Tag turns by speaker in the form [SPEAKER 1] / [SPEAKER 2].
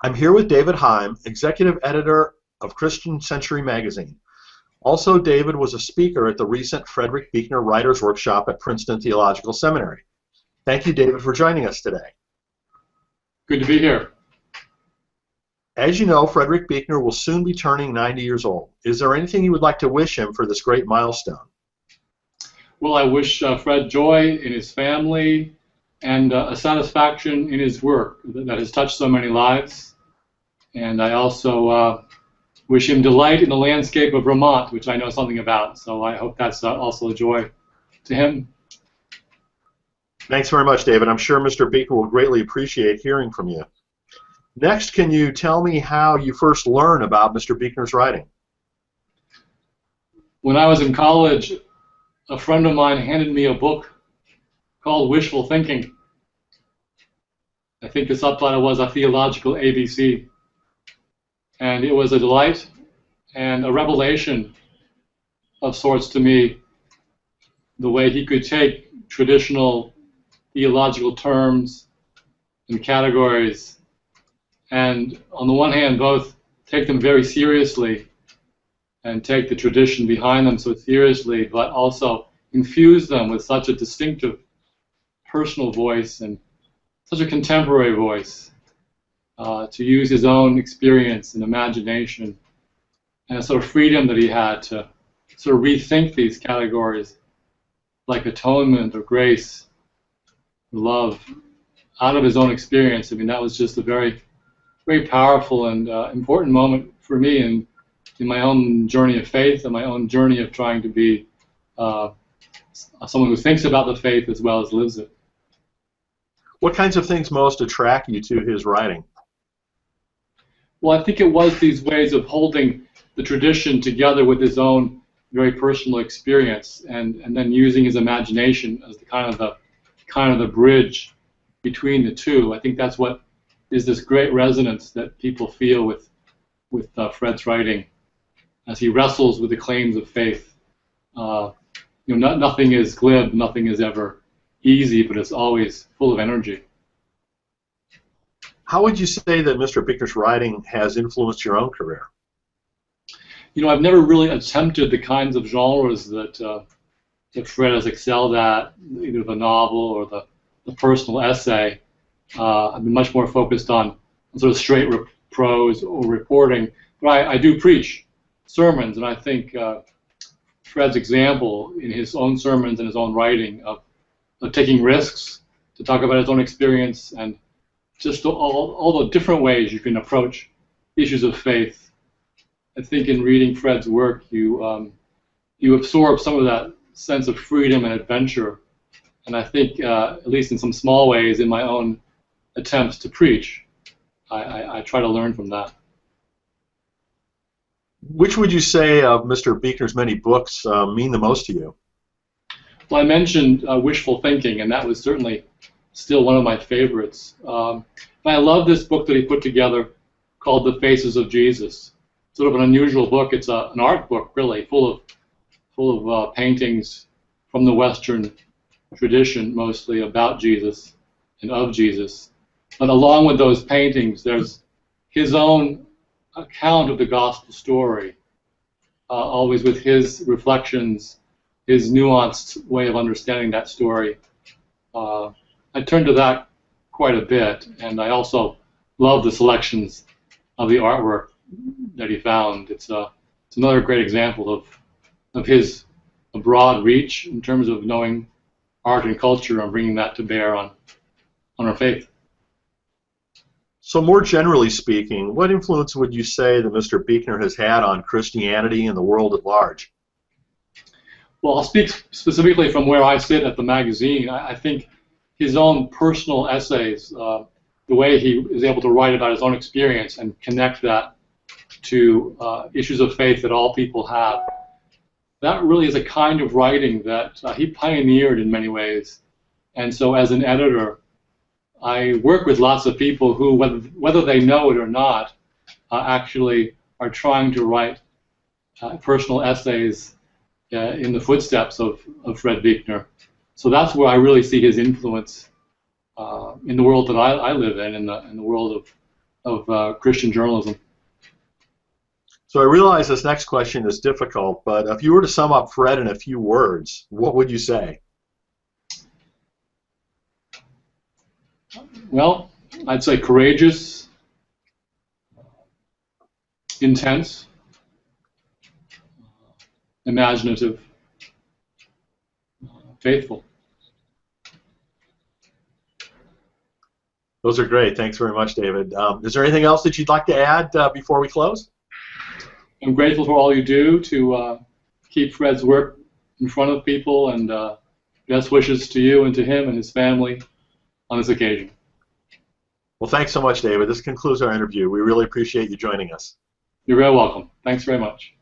[SPEAKER 1] I'm here with David Heim, executive editor of Christian Century magazine. Also, David was a speaker at the recent Frederick Buechner Writers' Workshop at Princeton Theological Seminary. Thank you, David, for joining us today.
[SPEAKER 2] Good to be here.
[SPEAKER 1] As you know, Frederick Buechner will soon be turning 90 years old. Is there anything you would like to wish him for this great milestone?
[SPEAKER 2] Well, I wish Fred joy in his family and a satisfaction in his work that has touched so many lives. And I also wish him delight in the landscape of Vermont, which I know something about. So I hope that's also a joy to him.
[SPEAKER 1] Thanks very much, David. I'm sure Mr. Buechner will greatly appreciate hearing from you. Next, can you tell me how you first learned about Mr. Buechner's writing?
[SPEAKER 2] When I was in college, a friend of mine handed me a book called Wishful Thinking. I think the subtitle was A Theological ABC. And it was a delight and a revelation of sorts to me, the way he could take traditional theological terms and categories and, on the one hand, both take them very seriously and take the tradition behind them so seriously, but also infuse them with such a distinctive personal voice and such a contemporary voice, to use his own experience and imagination and a sort of freedom that he had to sort of rethink these categories like atonement or grace, love, out of his own experience. I mean, that was just a very, very powerful and important moment for me in my own journey of faith and my own journey of trying to be someone who thinks about the faith as well as lives it.
[SPEAKER 1] What kinds of things most attract you to his writing?
[SPEAKER 2] Well, I think it was these ways of holding the tradition together with his own very personal experience, and then using his imagination as the kind of the bridge between the two. I think that's what is this great resonance that people feel with Fred's writing as he wrestles with the claims of faith. Nothing is glib, nothing is ever easy, but it's always full of energy.
[SPEAKER 1] How would you say that Mr. Buechner's writing has influenced your own career?
[SPEAKER 2] I've never really attempted the kinds of genres that Fred has excelled at, either the novel or the personal essay. I've been much more focused on sort of straight prose or reporting. But I do preach sermons, and I think Fred's example in his own sermons and his own writing of taking risks to talk about his own experience and just all the different ways you can approach issues of faith. I think in reading Fred's work, you absorb some of that sense of freedom and adventure. And I think, at least in some small ways, in my own attempts to preach, I try to learn from that.
[SPEAKER 1] Which would you say of Mr. Buechner's many books mean the most to you?
[SPEAKER 2] Well, I mentioned Wishful Thinking, and that was certainly still one of my favorites. I love this book that he put together called The Faces of Jesus. Sort of an unusual book. It's an art book, really, full of paintings from the Western tradition, mostly about Jesus and of Jesus. But along with those paintings, there's his own account of the gospel story, always with his reflections, his nuanced way of understanding that story. I turned to that quite a bit, and I also love the selections of the artwork that he found. It's another great example of his broad reach in terms of knowing art and culture and bringing that to bear on our faith.
[SPEAKER 1] So more generally speaking, what influence would you say that Mr. Buechner has had on Christianity and the world at large?
[SPEAKER 2] Well, I'll speak specifically from where I sit at the magazine. I think his own personal essays, the way he is able to write about his own experience and connect that to issues of faith that all people have, that really is a kind of writing that he pioneered in many ways. And so as an editor, I work with lots of people who, whether they know it or not, actually are trying to write personal essays in the footsteps of Fred Buechner. So that's where I really see his influence in the world that I live in the world of Christian journalism.
[SPEAKER 1] So I realize this next question is difficult, but if you were to sum up Fred in a few words, what would you say?
[SPEAKER 2] Well, I'd say courageous, intense, imaginative, faithful.
[SPEAKER 1] Those are great. Thanks very much, David. Is there anything else that you'd like to add before we close?
[SPEAKER 2] I'm grateful for all you do to keep Fred's work in front of people, and best wishes to you and to him and his family on this occasion.
[SPEAKER 1] Well, thanks so much, David. This concludes our interview. We really appreciate you joining us.
[SPEAKER 2] You're very welcome. Thanks very much.